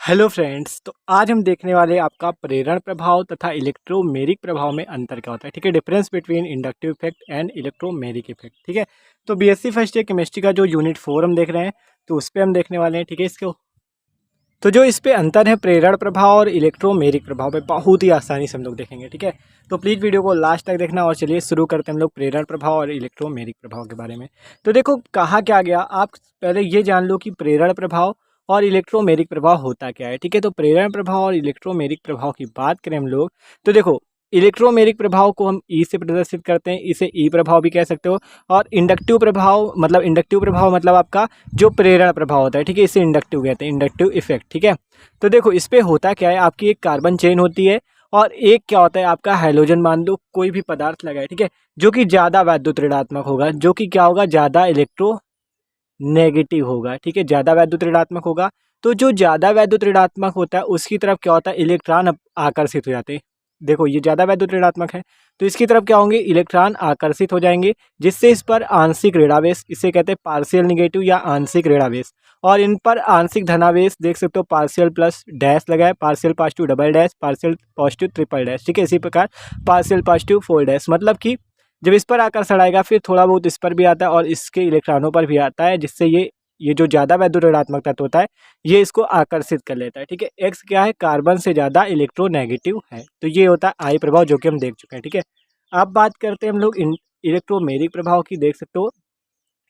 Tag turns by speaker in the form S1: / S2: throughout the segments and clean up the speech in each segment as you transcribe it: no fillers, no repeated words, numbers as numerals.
S1: Hello friends, तो आज हम देखने वाले हैं आपका प्रेरण प्रभाव तथा इलेक्ट्रोमेरिक प्रभाव में अंतर क्या होता है। ठीक है, difference between inductive effect and electromeric effect. ठीक है, तो बीएससी फर्स्ट ईयर केमिस्ट्री का जो यूनिट 4 हम देख रहे हैं, तो उस पर हम देखने वाले हैं। ठीक है, इसको तो जो इस पे अंतर है प्रेरण प्रभाव और इलेक्ट्रोमेरिक प्रभाव पे, बहुत ही आसानी से हम लोग देखेंगे। ठीक है, तो प्लीज़ वीडियो को लास्ट तक देखना। और चलिए शुरू करते हैं हम लोग प्रेरण प्रभाव और इलेक्ट्रोमेरिक प्रभाव के बारे में। तो देखो कहा क्या गया, आप पहले ये जान लो कि प्रेरण प्रभाव और इलेक्ट्रोमेरिक प्रभाव होता क्या है। ठीक है, तो प्रेरण प्रभाव और इलेक्ट्रोमेरिक प्रभाव की बात करें हम लोग, तो देखो इलेक्ट्रोमेरिक प्रभाव को हम ई से प्रदर्शित करते हैं, इसे ई प्रभाव भी कह सकते हो। और इंडक्टिव प्रभाव मतलब आपका जो प्रेरण प्रभाव होता है। ठीक है, इसे इंडक्टिव कहते हैं, इंडक्टिव इफेक्ट। ठीक है, तो देखो इस पे होता क्या है, आपकी एक कार्बन चेन होती है और एक क्या होता है आपका हैलोजन, मान लो कोई भी पदार्थ लगा है। ठीक है, जो कि ज़्यादा वैद्युत ऋणात्मक होगा, जो कि क्या होगा, ज़्यादा इलेक्ट्रो नेगेटिव होगा। ठीक है, ज़्यादा वैद्युत ऋणात्मक होगा। तो जो ज़्यादा वैद्युत ऋणात्मक होता है उसकी तरफ क्या होता है, इलेक्ट्रॉन आकर्षित हो जाते हैं। देखो ये ज़्यादा वैद्युत ऋणात्मक है तो इसकी तरफ क्या होंगे, इलेक्ट्रॉन आकर्षित हो जाएंगे, जिससे इस पर आंशिक ऋणावेश, इसे कहते हैं पार्शियल निगेटिव या आंशिक ऋणावेश। और इन पर आंशिक धनावेश देख सकते हो, पार्शियल प्लस डैश लगा है, partial positive double dash, partial positive triple dash. ठीक है, इसी प्रकार पार्शियल पॉजिटिव फोर डैश, मतलब कि जब इस पर आकर्षण आएगा फिर थोड़ा बहुत इस पर भी आता है और इसके इलेक्ट्रॉनों पर भी आता है, जिससे ये जो ज़्यादा वैद्युत ऋणात्मक तत्व होता है ये इसको आकर्षित कर लेता है। ठीक है, एक्स क्या है, कार्बन से ज़्यादा इलेक्ट्रोनेगेटिव है। तो ये होता है आई प्रभाव, जो कि हम देख चुके हैं। ठीक है, अब बात करते हैं हम लोग इलेक्ट्रोमेरिक प्रभाव की। देख सकते हो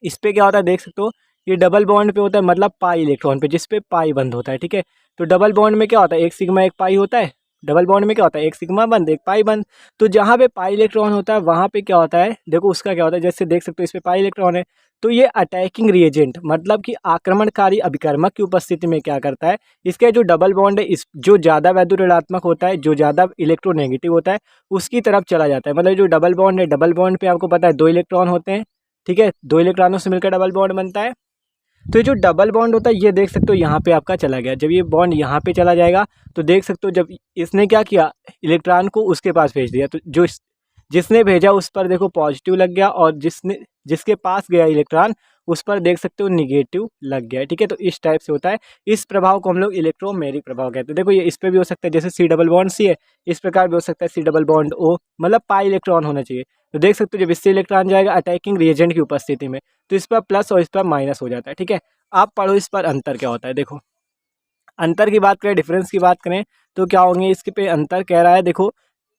S1: इस पे क्या होता है, देख सकते हो ये डबल बॉन्ड पे होता है, मतलब पाई इलेक्ट्रॉन पे, जिस पे पाई बंद होता है। ठीक है, तो डबल बॉन्ड में क्या होता है, एक सिग्मा एक पाई होता है। डबल बॉन्ड में क्या होता है, एक सिग्मा बंद एक पाई बंद। तो जहाँ पे पाई इलेक्ट्रॉन होता है वहाँ पे क्या होता है, देखो उसका क्या होता है, जैसे देख सकते हो इस पे पाई इलेक्ट्रॉन है तो ये अटैकिंग रिएजेंट, मतलब कि आक्रमणकारी अभिकर्मक की उपस्थिति में क्या करता है, इसका जो डबल बॉन्ड है, इस जो ज़्यादा वैद्युत ऋणात्मक होता है, जो ज़्यादा इलेक्ट्रोनेगेटिव होता है उसकी तरफ चला जाता है। मतलब जो डबल बॉन्ड है, डबल बॉन्ड पे आपको पता है दो इलेक्ट्रॉन होते हैं। ठीक है, दो इलेक्ट्रॉनों से मिलकर डबल बॉन्ड बनता है। तो ये जो डबल बॉन्ड होता है ये देख सकते हो यहाँ पे आपका चला गया। जब ये बॉन्ड यहाँ पे चला जाएगा तो देख सकते हो जब इसने क्या किया, इलेक्ट्रॉन को उसके पास भेज दिया, तो जो जिसने भेजा उस पर देखो पॉजिटिव लग गया, और जिसके पास गया इलेक्ट्रॉन उस पर देख सकते हो निगेटिव लग गया। ठीक है, तो इस टाइप से होता है। इस प्रभाव को हम लोग इलेक्ट्रोमेरिक प्रभाव कहते हैं। देखो ये इस पे भी हो सकता है, जैसे सी डबल बॉन्ड सी है, इस प्रकार भी हो सकता है सी डबल बॉन्ड ओ, मतलब पाई इलेक्ट्रॉन होना चाहिए। तो देख सकते हो जब इससे इलेक्ट्रॉन जाएगा अटैकिंग रिएजेंट की उपस्थिति में, तो इस पर प्लस और इस पर माइनस हो जाता है। ठीक है, आप पढ़ो इस पर अंतर क्या होता है। देखो अंतर की बात करें, डिफरेंस की बात करें, तो क्या होंगे, इसके पे अंतर कह रहा है। देखो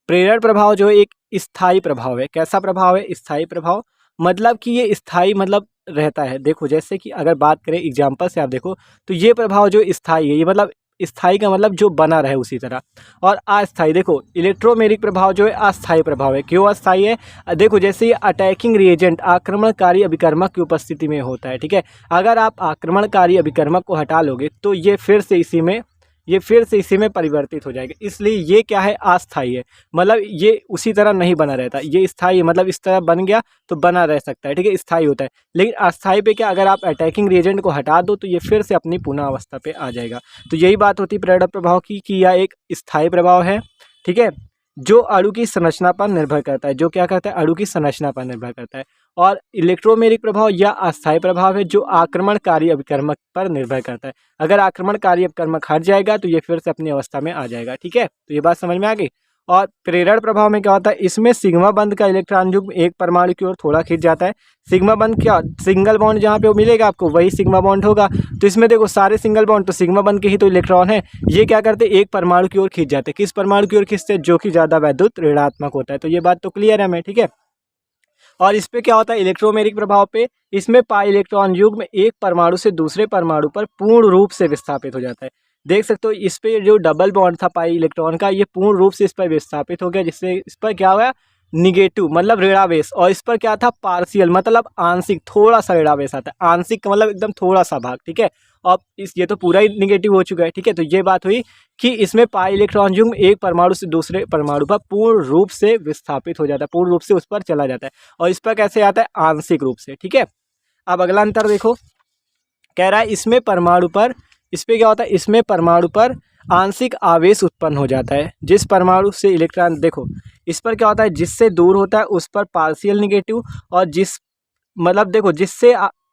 S1: प्रेरण प्रभाव जो है एक स्थायी प्रभाव है। कैसा प्रभाव है, स्थायी प्रभाव, मतलब कि ये स्थायी मतलब रहता है। देखो जैसे कि अगर बात करें एग्जाम्पल से, आप देखो तो ये प्रभाव जो स्थायी है, ये मतलब स्थायी का मतलब जो बना रहे उसी तरह। और अस्थायी, देखो इलेक्ट्रोमेरिक प्रभाव जो है अस्थायी प्रभाव है। क्यों अस्थायी है, देखो जैसे ये अटैकिंग रिएजेंट, आक्रमणकारी अभिकर्मक की उपस्थिति में होता है। ठीक है, अगर आप आक्रमणकारी अभिकर्मक को हटा लोगे तो ये फिर से इसी में परिवर्तित हो जाएगा। इसलिए ये क्या है, अस्थायी है, मतलब ये उसी तरह नहीं बना रहता। ये स्थायी है, मतलब इस तरह बन गया तो बना रह सकता है। ठीक है, स्थायी होता है। लेकिन अस्थायी पे क्या, अगर आप अटैकिंग रिएजेंट को हटा दो तो ये फिर से अपनी पुनः अवस्था पे आ जाएगा। तो यही बात होती है प्रेरण प्रभाव की, कि यह एक स्थायी प्रभाव है। ठीक है, जो अणु की संरचना पर निर्भर करता है, जो क्या करता है, अणु की संरचना पर निर्भर करता है। और इलेक्ट्रोमेरिक प्रभाव या अस्थायी प्रभाव है जो आक्रमणकारी अभिकर्मक पर निर्भर करता है। अगर आक्रमणकारी अभिकर्मक हट जाएगा तो ये फिर से अपनी अवस्था में आ जाएगा। ठीक है, तो ये बात समझ में आ गई। और प्रेरण प्रभाव में क्या होता है, इसमें सिग्मा बंध का इलेक्ट्रॉन युग्म एक परमाणु की ओर थोड़ा खिंच जाता है। सिग्मा बंध क्या, सिंगल बॉन्ड जहाँ पे वो मिलेगा आपको वही सिग्मा बॉन्ड होगा। तो इसमें देखो सारे सिंगल बॉन्ड तो सिग्मा बंध के ही तो इलेक्ट्रॉन है, ये क्या करते हैं, एक परमाणु की ओर खींच जाते हैं। किस परमाणु की ओर खींचते हैं, जो कि ज़्यादा वैद्युत ऋणात्मक होता है। तो ये बात तो क्लियर है हमें। ठीक है, और इस पे क्या होता है, इलेक्ट्रोमेरिक प्रभाव पे इसमें पाई इलेक्ट्रॉन युग्म एक परमाणु से दूसरे परमाणु पर पूर्ण रूप से विस्थापित हो जाता है। देख सकते हो इस पे जो डबल बॉन्ड था पाई इलेक्ट्रॉन का, ये पूर्ण रूप से इस पर विस्थापित हो गया, जिससे इस पर क्या हुआ, निगेटिव मतलब ऋणावेश। और इस पर क्या था, पार्शियल मतलब आंशिक, थोड़ा सा ऋणावेश आता है। आंशिक का मतलब एकदम थोड़ा सा भाग। ठीक है, और ये तो पूरा ही निगेटिव हो चुका है। ठीक है, तो ये बात हुई कि इसमें पाई इलेक्ट्रॉन युग्म एक परमाणु से दूसरे परमाणु पर पूर्ण रूप से विस्थापित हो जाता है, पूर्ण रूप से उस पर चला जाता है। और इस पर कैसे आता है, आंशिक रूप से। ठीक है, अब अगला अंतर देखो, कह रहा है इसमें परमाणु पर, इस पे क्या होता है, इसमें परमाणु पर आंशिक आवेश उत्पन्न हो जाता है। जिस परमाणु से इलेक्ट्रॉन, देखो इस पर क्या होता है, जिससे दूर होता है उस पर पार्शियल निगेटिव, और जिस मतलब देखो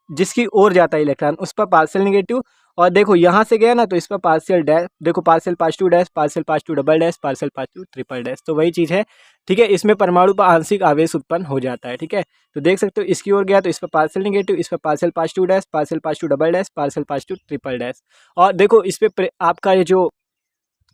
S1: जिसकी ओर जाता है इलेक्ट्रॉन उस पर पार्शियल निगेटिव, और देखो यहाँ से गया ना तो इस पर पार्शियल डैश, देखो partial pass two dash, partial pass two double dash, partial pass two triple dash, तो वही चीज़ है। ठीक है, इसमें परमाणु पर आंशिक आवेश उत्पन्न हो जाता है। ठीक है, तो देख सकते हो इसकी ओर गया तो इस पर पार्शियल निगेटिव, इस पर partial pass two dash, partial pass two double dash, partial pass two triple dash. और देखो इस पे आपका ये जो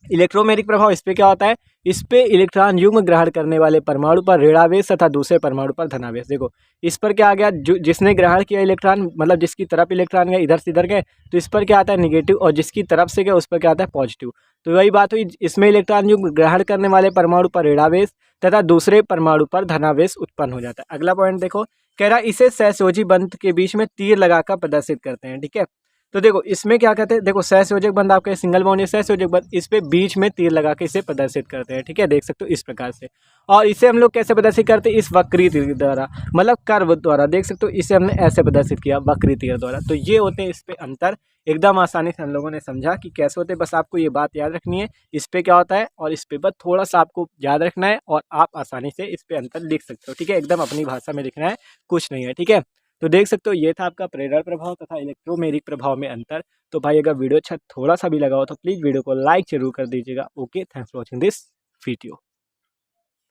S1: इलेक्ट्रोमैग्नेटिक प्रभाव, इस पे क्या होता है, इस पे इलेक्ट्रॉन युग्म ग्रहण करने वाले परमाणु पर ऋणावेश तथा दूसरे परमाणु पर धनावेश। देखो इस पर क्या आ गया, जो जिसने ग्रहण किया इलेक्ट्रॉन, मतलब जिसकी तरफ इलेक्ट्रॉन गए इधर से इधर गए, तो इस पर क्या आता है निगेटिव, और जिसकी तरफ से गए उस पर क्या आता है पॉजिटिव। तो वही बात हुई, इसमें इलेक्ट्रॉन युग्म ग्रहण करने वाले परमाणु पर ऋणावेश तथा दूसरे परमाणु पर धनावेश उत्पन्न हो जाता है। अगला पॉइंट देखो, कह रहा इसे सहसंयोजी बंध के बीच में तीर लगाकर प्रदर्शित करते हैं। ठीक है, तो देखो इसमें क्या कहते हैं, देखो सहसंयोजक बंध आपके सिंगल बॉन्ड या सहसंयोजक बंध, इस पे बीच में तीर लगा के इसे प्रदर्शित करते हैं। ठीक है, देख सकते हो इस प्रकार से। और इसे हम लोग कैसे प्रदर्शित करते हैं, इस वक्री तीर द्वारा, मतलब कर्व द्वारा। देख सकते हो इसे हमने ऐसे प्रदर्शित किया वक्री तीर द्वारा। तो ये होते हैं इस पे अंतर, एकदम आसानी से हम लोगों ने समझा कि कैसे होते हैं। बस आपको ये बात याद रखनी है इस पे क्या होता है, और इस पे बस थोड़ा सा आपको याद रखना है, और आप आसानी से इस पे अंतर लिख सकते हो। ठीक है, एकदम अपनी भाषा में लिखना है, कुछ नहीं है। ठीक है, तो देख सकते हो ये था आपका प्रेरण प्रभाव तथा इलेक्ट्रोमेरिक प्रभाव में अंतर। तो भाई अगर वीडियो अच्छा थोड़ा सा भी लगा हो तो प्लीज़ वीडियो को लाइक जरूर कर दीजिएगा। Okay, thanks for watching this video.